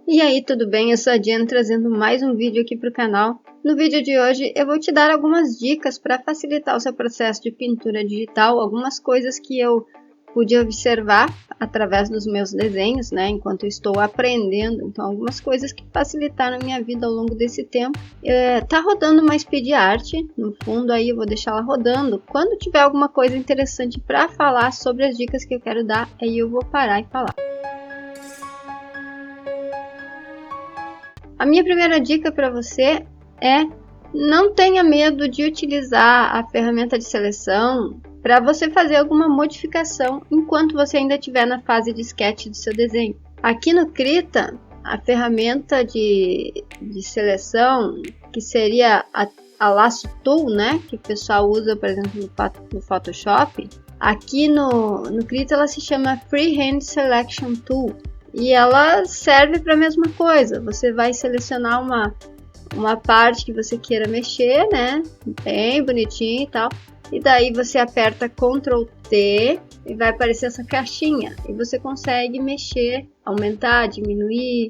E aí, tudo bem? Eu sou a Diana trazendo mais um vídeo aqui para o canal. No vídeo de hoje eu vou te dar algumas dicas para facilitar o seu processo de pintura digital, algumas coisas que eu pude observar através dos meus desenhos, né, enquanto eu estou aprendendo. Então, algumas coisas que facilitaram a minha vida ao longo desse tempo. Tá rodando uma speed art no fundo, aí eu vou deixar ela rodando. Quando tiver alguma coisa interessante para falar sobre as dicas que eu quero dar, aí eu vou parar e falar. A minha primeira dica para você é: não tenha medo de utilizar a ferramenta de seleção para você fazer alguma modificação enquanto você ainda estiver na fase de sketch do seu desenho. Aqui no Krita, a ferramenta de seleção, que seria a Lasso Tool, né, que o pessoal usa, por exemplo, no Photoshop, aqui no Krita ela se chama Freehand Selection Tool. E ela serve para a mesma coisa. Você vai selecionar uma parte que você queira mexer, né? Bem bonitinho e tal. E daí você aperta Ctrl T e vai aparecer essa caixinha. E você consegue mexer, aumentar, diminuir,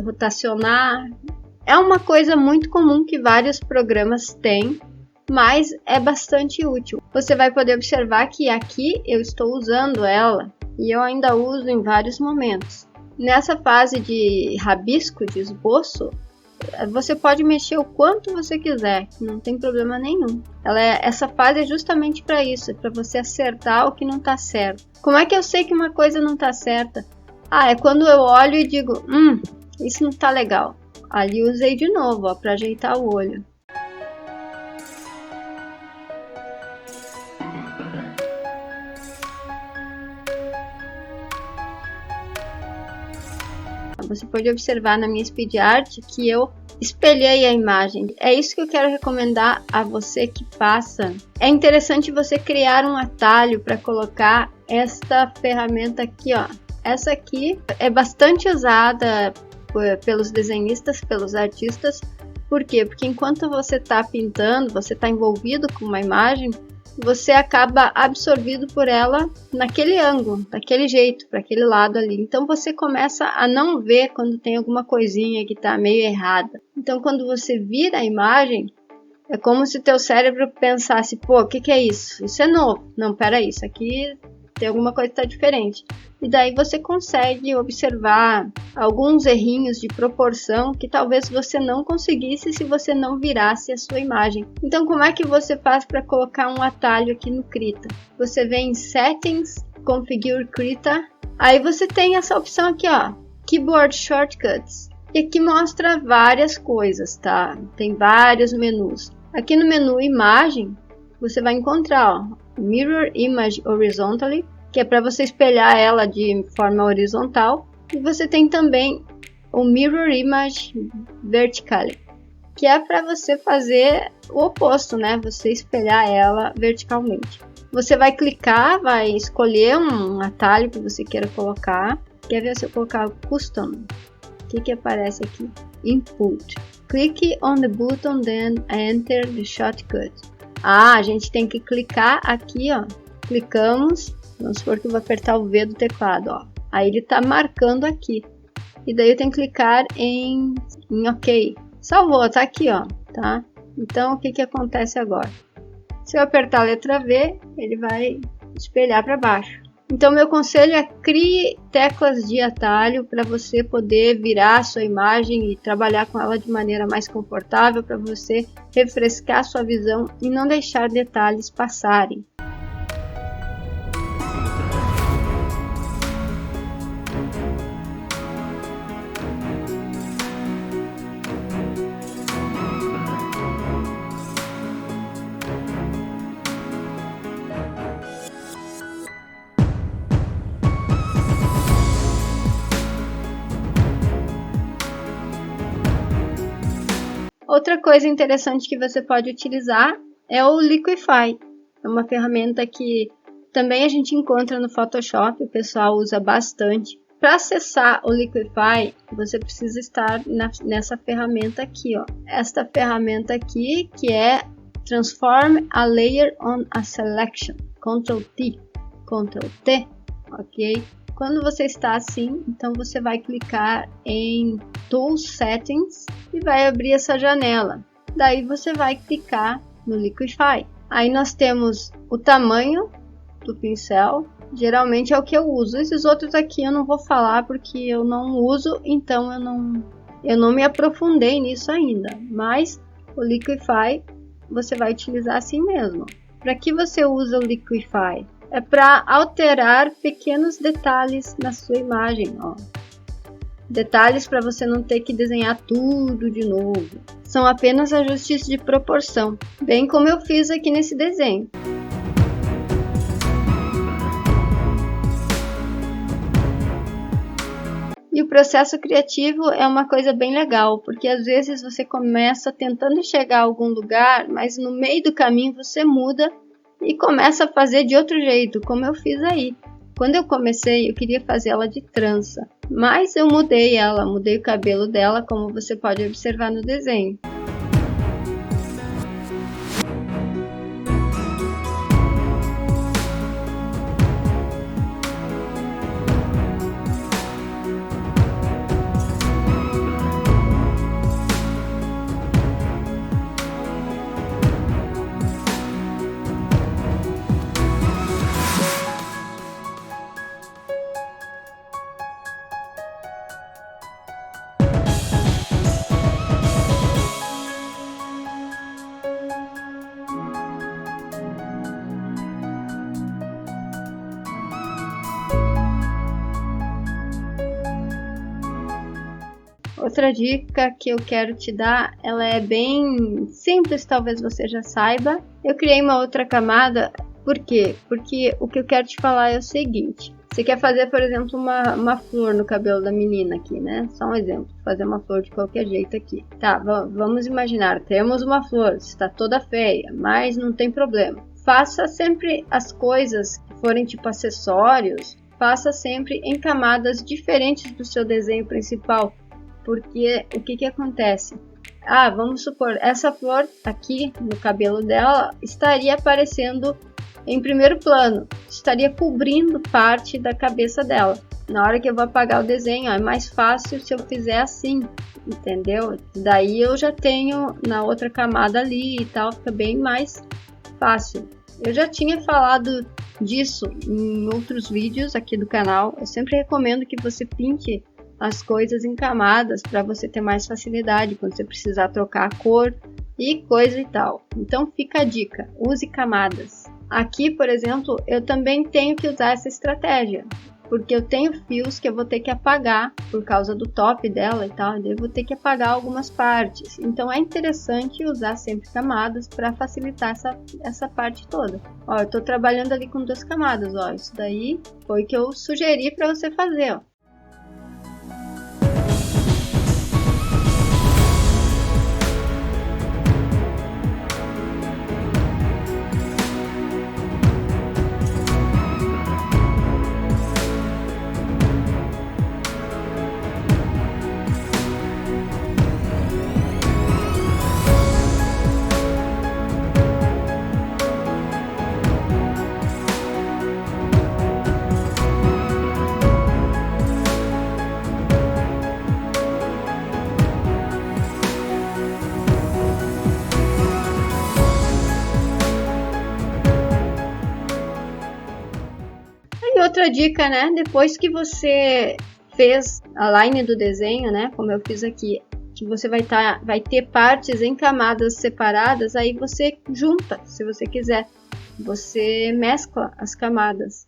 rotacionar. É uma coisa muito comum que vários programas têm, mas é bastante útil. Você vai poder observar que aqui eu estou usando ela. E eu ainda uso em vários momentos. Nessa fase de rabisco, de esboço, você pode mexer o quanto você quiser, não tem problema nenhum. Essa fase é justamente para isso, é para você acertar o que não está certo. Como é que eu sei que uma coisa não está certa? É quando eu olho e digo, isso não está legal. Ali usei de novo, para ajeitar o olho. Você pode observar na minha speed art que eu espelhei a imagem. É isso que eu quero recomendar a você que faça. É interessante você criar um atalho para colocar esta ferramenta aqui, ó. Essa aqui é bastante usada pelos desenhistas, pelos artistas. Por quê? Porque enquanto você está pintando, você está envolvido com uma imagem, você acaba absorvido por ela naquele ângulo, daquele jeito, para aquele lado ali. Então você começa a não ver quando tem alguma coisinha que está meio errada. Então quando você vira a imagem, é como se teu cérebro pensasse, pô, o que é isso? Isso é novo. Não, peraí, isso aqui tem alguma coisa que está diferente. E daí você consegue observar alguns errinhos de proporção que talvez você não conseguisse se você não virasse a sua imagem. Então, como é que você faz para colocar um atalho aqui no Krita? Você vem em Settings, Configure Krita, aí você tem essa opção aqui, ó, Keyboard Shortcuts. E aqui mostra várias coisas, tá? Tem vários menus. Aqui no menu Imagem, você vai encontrar, ó, Mirror Image Horizontally, que é para você espelhar ela de forma horizontal. E você tem também o Mirror Image Vertically, que é para você fazer o oposto, né? Você espelhar ela verticalmente. Você vai clicar, vai escolher um atalho que você queira colocar. Quer ver se eu colocar o Custom? O que aparece aqui? Input. Clique on the button, then enter the shortcut. A gente tem que clicar aqui, ó. Clicamos. Vamos supor que eu vou apertar o V do teclado, ó. Aí ele tá marcando aqui. E daí eu tenho que clicar em OK. Salvou, tá aqui, ó, tá? Então, o que acontece agora? Se eu apertar a letra V, ele vai espelhar para baixo. Então, meu conselho é: crie teclas de atalho para você poder virar a sua imagem e trabalhar com ela de maneira mais confortável, para você refrescar sua visão e não deixar detalhes passarem. Outra coisa interessante que você pode utilizar é o Liquify. É uma ferramenta que também a gente encontra no Photoshop, o pessoal usa bastante. Para acessar o Liquify, você precisa estar nessa ferramenta aqui, ó. Esta ferramenta aqui, que é Transform a Layer on a Selection. Ctrl T, Ctrl T, ok? Quando você está assim, então você vai clicar em Tools Settings e vai abrir essa janela. Daí você vai clicar no Liquify. Aí nós temos o tamanho do pincel, geralmente é o que eu uso. Esses outros aqui eu não vou falar porque eu não uso, então eu não me aprofundei nisso ainda. Mas o Liquify você vai utilizar assim mesmo. Para que você usa o Liquify? É para alterar pequenos detalhes na sua imagem, ó. Detalhes para você não ter que desenhar tudo de novo. São apenas ajustes de proporção, bem como eu fiz aqui nesse desenho. E o processo criativo é uma coisa bem legal, porque às vezes você começa tentando chegar a algum lugar, mas no meio do caminho você muda e começa a fazer de outro jeito, como eu fiz aí. Quando eu comecei, eu queria fazer ela de trança, mas eu mudei ela, mudei o cabelo dela, como você pode observar no desenho. Outra dica que eu quero te dar, ela é bem simples, talvez você já saiba. Eu criei uma outra camada, por quê? Porque o que eu quero te falar é o seguinte. Você quer fazer, por exemplo, uma flor no cabelo da menina aqui, né? Só um exemplo, fazer uma flor de qualquer jeito aqui. Tá, vamos imaginar, temos uma flor, está toda feia, mas não tem problema. Faça sempre as coisas que forem tipo acessórios, faça sempre em camadas diferentes do seu desenho principal. Porque o que acontece? Vamos supor, essa flor aqui no cabelo dela estaria aparecendo em primeiro plano, estaria cobrindo parte da cabeça dela. Na hora que eu vou apagar o desenho, é mais fácil se eu fizer assim, entendeu? Daí eu já tenho na outra camada ali e tal, fica bem mais fácil. Eu já tinha falado disso em outros vídeos aqui do canal. Eu sempre recomendo que você pinte as coisas em camadas para você ter mais facilidade quando você precisar trocar a cor e coisa e tal. Então fica a dica, use camadas. Aqui, por exemplo, eu também tenho que usar essa estratégia, porque eu tenho fios que eu vou ter que apagar por causa do top dela e tal, eu vou ter que apagar algumas partes. Então é interessante usar sempre camadas para facilitar essa parte toda. Ó, eu estou trabalhando ali com 2 camadas, ó, isso daí foi o que eu sugeri para você fazer, ó. E outra dica, né? Depois que você fez a line do desenho, né? Como eu fiz aqui, que você vai ter partes em camadas separadas, aí você junta, se você quiser. Você mescla as camadas.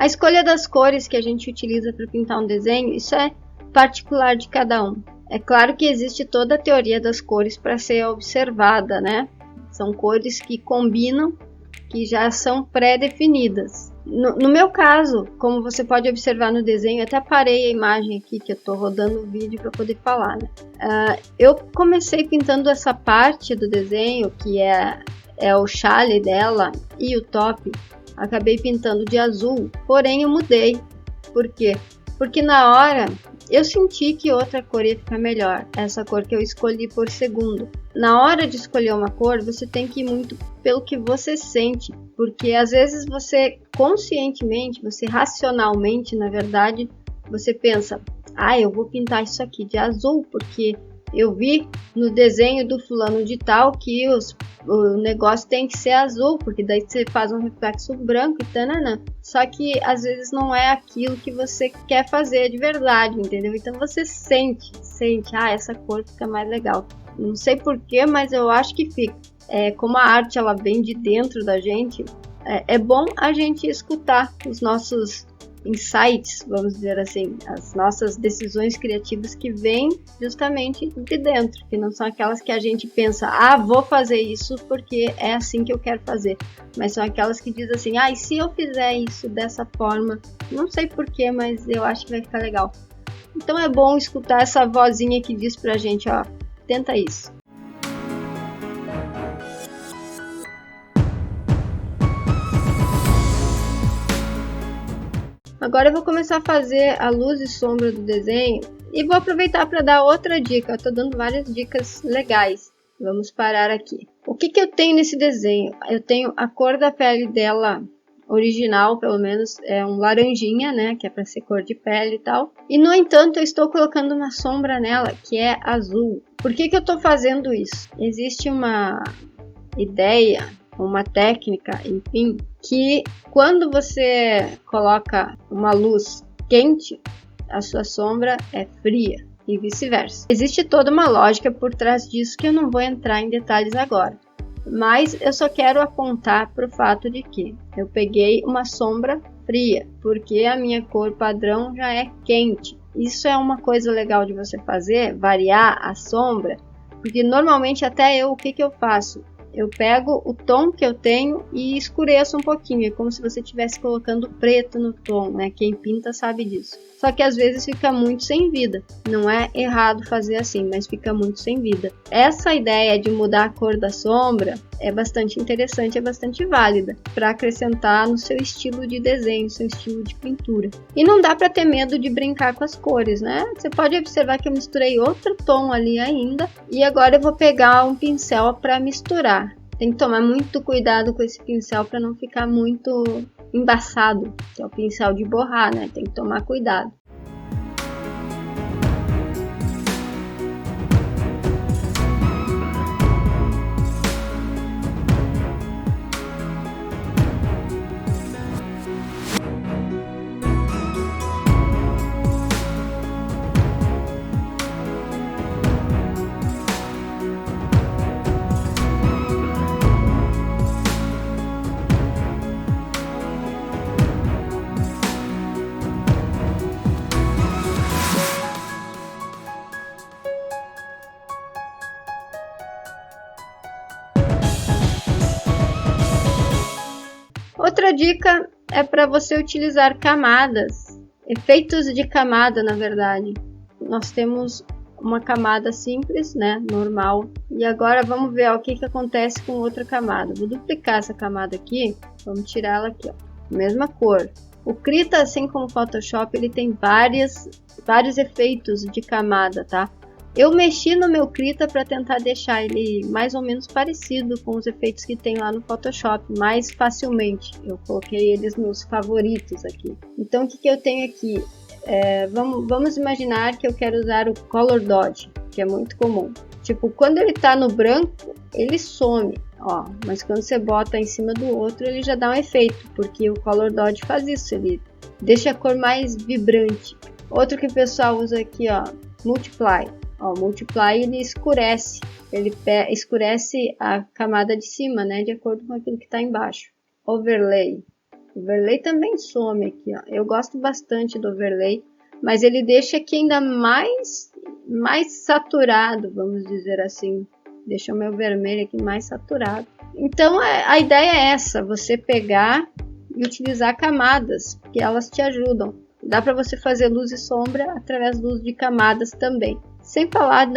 A escolha das cores que a gente utiliza para pintar um desenho, isso é particular de cada um. É claro que existe toda a teoria das cores para ser observada, né? São cores que combinam, que já são pré-definidas. No meu caso, como você pode observar no desenho, eu até parei a imagem aqui que eu estou rodando o vídeo para poder falar, né? Eu comecei pintando essa parte do desenho, que é o chale dela e o top. Acabei pintando de azul, porém eu mudei. Por quê? Porque na hora eu senti que outra cor ia ficar melhor, essa cor que eu escolhi por segundo. Na hora de escolher uma cor, você tem que ir muito pelo que você sente, porque às vezes você conscientemente, você racionalmente, na verdade, você pensa, eu vou pintar isso aqui de azul, porque eu vi no desenho do fulano de tal que o negócio tem que ser azul, porque daí você faz um reflexo branco e tananã. Só que às vezes não é aquilo que você quer fazer de verdade, entendeu? Então você sente, essa cor fica mais legal. Não sei porquê, mas eu acho que fica. Como a arte ela vem de dentro da gente, é bom a gente escutar os nossos insights, vamos dizer assim, as nossas decisões criativas que vêm justamente de dentro, que não são aquelas que a gente pensa, vou fazer isso porque é assim que eu quero fazer, mas são aquelas que dizem assim, e se eu fizer isso dessa forma, não sei porquê, mas eu acho que vai ficar legal. Então é bom escutar essa vozinha que diz pra gente, tenta isso. Agora eu vou começar a fazer a luz e sombra do desenho e vou aproveitar para dar outra dica. Eu estou dando várias dicas legais. Vamos parar aqui. O que eu tenho nesse desenho? Eu tenho a cor da pele dela original, pelo menos, é um laranjinha, né? Que é para ser cor de pele e tal. E no entanto, eu estou colocando uma sombra nela que é azul. Por que eu estou fazendo isso? Existe uma ideia, uma técnica, enfim, que quando você coloca uma luz quente, a sua sombra é fria e vice-versa. Existe toda uma lógica por trás disso que eu não vou entrar em detalhes agora, mas eu só quero apontar para o fato de que eu peguei uma sombra fria, porque a minha cor padrão já é quente. Isso é uma coisa legal de você fazer, variar a sombra, porque normalmente até o que eu faço? Eu pego o tom que eu tenho e escureço um pouquinho, é como se você estivesse colocando preto no tom, né? Quem pinta sabe disso. Só que às vezes fica muito sem vida. Não é errado fazer assim, mas fica muito sem vida. Essa ideia de mudar a cor da sombra é bastante interessante, é bastante válida para acrescentar no seu estilo de desenho, seu estilo de pintura. E não dá para ter medo de brincar com as cores, né? Você pode observar que eu misturei outro tom ali ainda e agora eu vou pegar um pincel para misturar. Tem que tomar muito cuidado com esse pincel para não ficar muito embaçado, que é o pincel de borrar, né? Tem que tomar cuidado. Outra dica é para você utilizar camadas, efeitos de camada, na verdade. Nós temos uma camada simples, né, normal, e agora vamos ver o que acontece com outra camada. Vou duplicar essa camada aqui, vamos tirar ela aqui, mesma cor. O Krita, assim como o Photoshop, ele tem vários efeitos de camada, tá? Eu mexi no meu Krita para tentar deixar ele mais ou menos parecido com os efeitos que tem lá no Photoshop, mais facilmente. Eu coloquei eles nos favoritos aqui. Então, o que eu tenho aqui? Vamos imaginar que eu quero usar o Color Dodge, que é muito comum. Tipo, quando ele tá no branco, ele some, mas quando você bota em cima do outro, ele já dá um efeito, porque o Color Dodge faz isso, ele deixa a cor mais vibrante. Outro que o pessoal usa aqui, Multiply. O Multiply ele escurece a camada de cima, né, de acordo com aquilo que está embaixo. Overlay. O overlay também some aqui, ó. Eu gosto bastante do overlay, mas ele deixa aqui ainda mais saturado, vamos dizer assim. Deixa o meu vermelho aqui mais saturado. Então a ideia é essa, você pegar e utilizar camadas, que elas te ajudam. Dá para você fazer luz e sombra através do uso de camadas também. Sem falar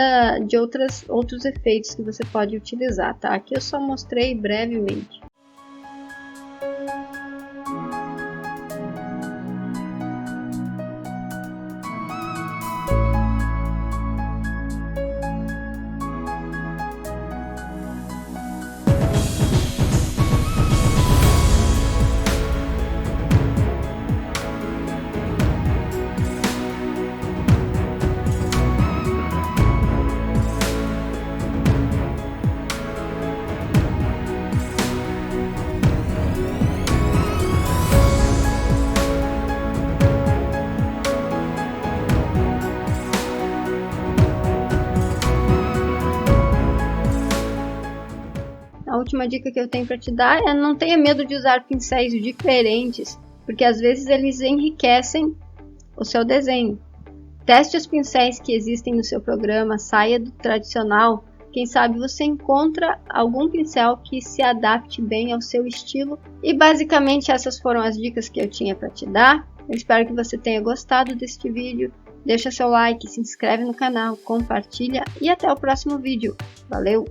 de outros efeitos que você pode utilizar, tá? Aqui eu só mostrei brevemente. A última dica que eu tenho para te dar é não tenha medo de usar pincéis diferentes, porque às vezes eles enriquecem o seu desenho. Teste os pincéis que existem no seu programa, saia do tradicional. Quem sabe você encontra algum pincel que se adapte bem ao seu estilo. E basicamente essas foram as dicas que eu tinha para te dar. Eu espero que você tenha gostado deste vídeo. Deixa seu like, se inscreve no canal, compartilha e até o próximo vídeo. Valeu!